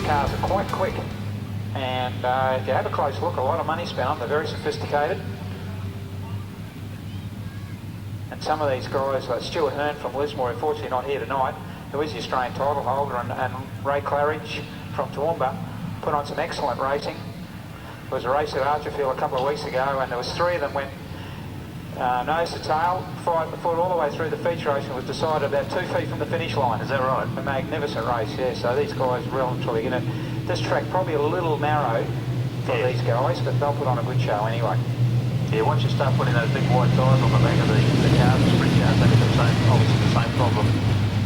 cars are quite quick, and if you have a close look, a lot of money spent on them. They're very sophisticated. And some of these guys, like Stuart Hearn from Lismore, unfortunately not here tonight, who is the Australian title holder, and Ray Claridge from Toowoomba, put on some excellent racing. There was a race at Archerfield a couple of weeks ago, and there was three of them went nose to tail, fight the foot all the way through the feature race, and was decided about 2 feet from the finish line. Is that right? A magnificent race, yeah. So these guys relatively going to... This track probably a little narrow for these guys, but they'll put on a good show anyway. Yeah, once you start putting those big wide tyres on the back of the cars, the sprint cars, they get the same, obviously the same problem.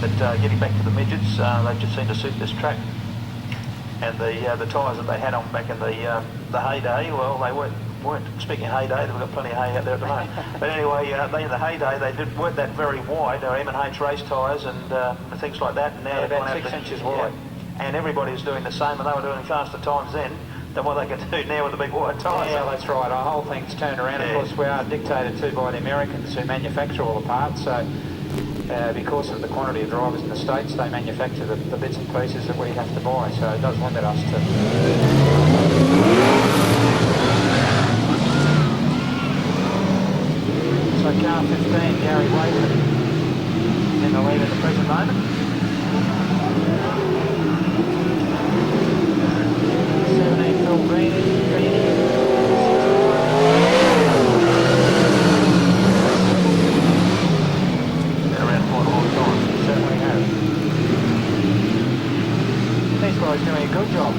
But getting back to the midgets, they just seem to suit this track. And the tyres that they had on back in the heyday, well, they weren't, speaking of heyday, they've got plenty of hay out there at the moment. But anyway, they in the heyday, they weren't that very wide. They were M&H race tyres and things like that. And now they're about 6 inches wide. Yeah. And everybody's doing the same, and they were doing faster times then than what they can do now with the big wide tyres. Yeah, that's right. Our whole thing's turned around. Yeah. Of course, we are dictated to by the Americans who manufacture all the parts. So because of the quantity of drivers in the States, they manufacture the bits and pieces that we have to buy. So it does limit us to... So car 15, Gary Wakeman, in the lead at the present moment. 17, Phil Beanie. Been around quite a long time. Certainly have. These guys doing a good job.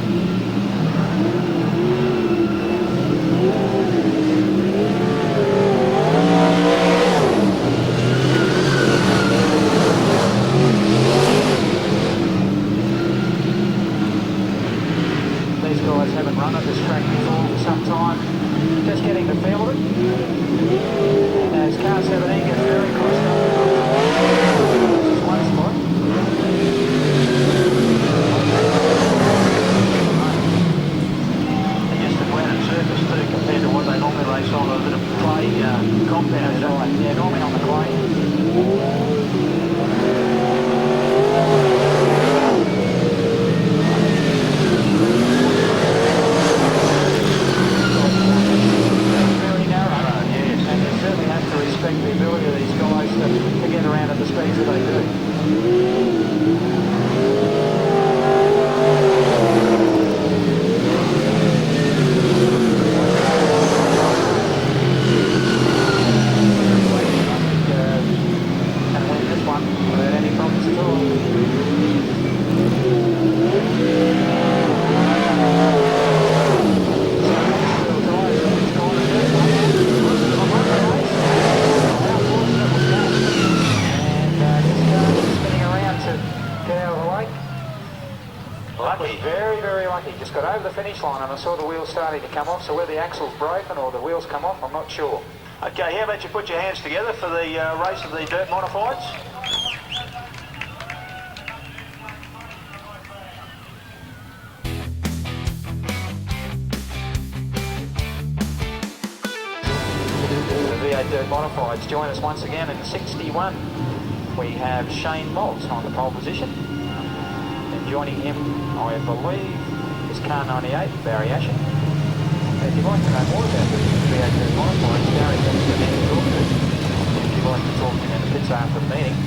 These guys haven't run at this track before for some time. Just getting the feel of it. As car 17 gets very close up. This is one spot. And just the ground surface too, compared to what they normally race on, a bit of clay compound. That's right. Yeah, normally on the clay. Very narrow. Yes. And you certainly have to respect the ability of these guys to get around at the speeds that they do. And win this one without any problems at all. Lucky. Very, very lucky. Just got over the finish line and I saw the wheels starting to come off, so whether the axle's broken or the wheels come off, I'm not sure. Okay, how about you put your hands together for the race of the dirt modifieds? The V8 Dirt Modifieds join us once again in 61. We have Shane Maltz on the pole position. And joining him, I believe, is car 98, Barry Ashen. If you'd like to know more about the V8 Dirt Modifieds, Barry is the man to talk to. If you'd like to talk to him in the pits after the meeting,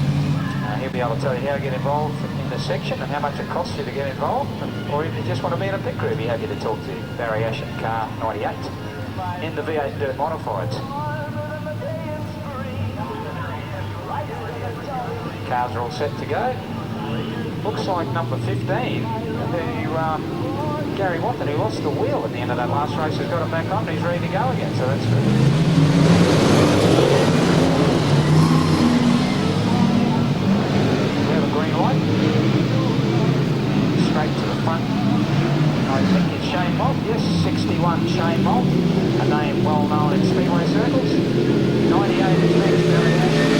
he'll be able to tell you how to get involved in the section and how much it costs you to get involved. Or if you just want to be in a pit crew, be happy to talk to Barry Ashen, car 98, in the V8 Dirt Modifieds. Cars are all set to go. Looks like number 15, who Gary Watson, who lost the wheel at the end of that last race, has got it back on and he's ready to go again, so that's good. We have a green light. Straight to the front. I think it's Shane Malt. Yes, 61 Shane Malt, a name well known in speedway circles. 98 is next, Barry Ashen.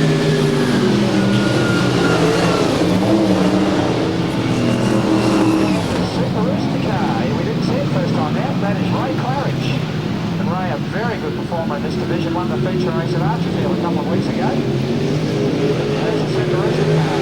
Super Rooster car. We didn't see it first time out. That is Ray Claridge. And Ray, a very good performer in this division, won the feature race at Archerfield a couple of weeks ago. There's a Super Rooster car.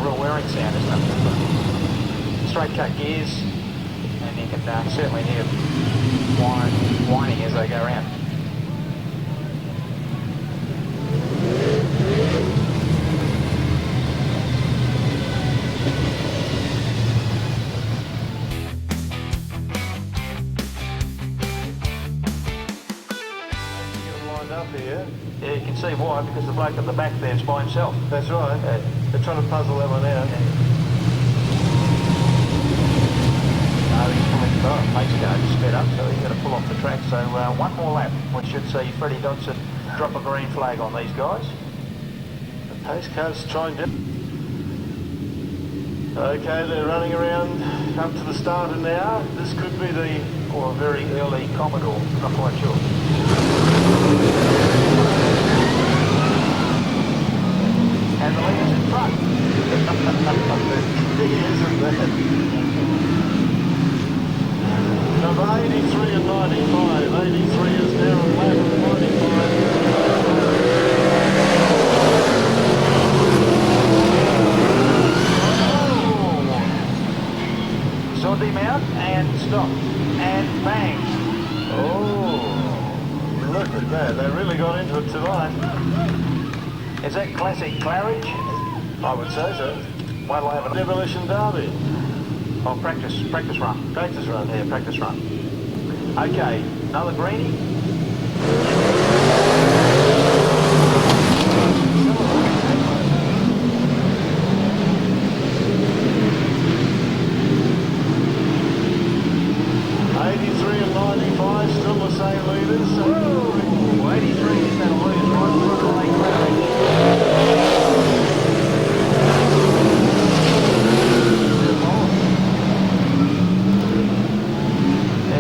a whirring sound, isn't it? Straight cut gears, and you can certainly hear whining as they go around. Up here. Yeah, you can see why, because the bloke at the back there is by himself. That's right. Yeah. They're trying to puzzle that one out. He's coming to the pace car, just sped up, so he's going to pull off the track. So one more lap, we should see Freddie Dodson drop a green flag on these guys. The pace car's trying to... Okay, they're running around up to the starter now. This could be the... Or a very early Commodore, not quite sure. And the leader's in front. He isn't that. Number 83 and 95. 83 is now on lap of 95. Sawed him out and stopped. And bang. Oh, look at that. They really got into it tonight. Is that classic Claridge? I would say so. Wait till I have a Demolition Derby. Oh, practice run. Practice run. Yeah, practice run. Okay, another greenie. Still the same leaders. Whoa, 83 is going to lose right through the late Claridge.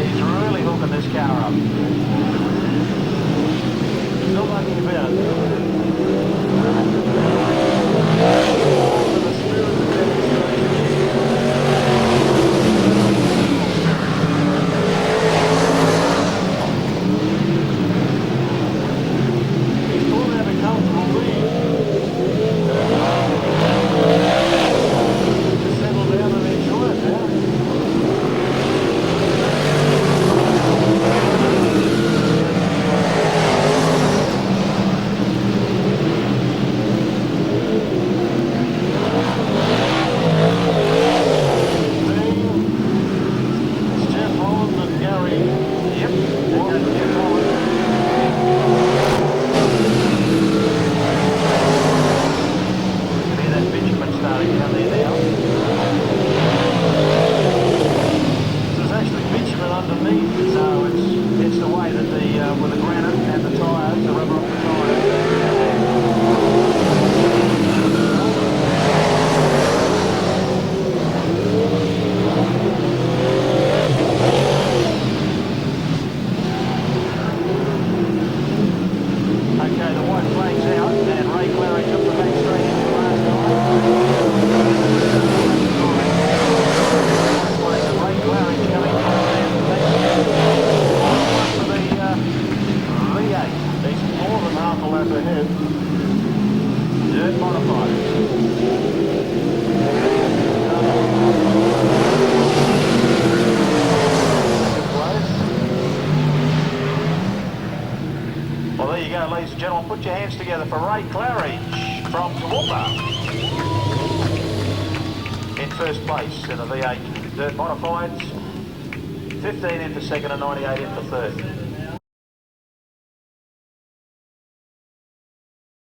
He's really hooking this car up. Not mucking about. For the spirit of demonstration. ladies and gentlemen, put your hands together for Ray Claridge from Toowoomba in first place in the V8 Dirt Modifieds, 15 in for second and 98 in for third.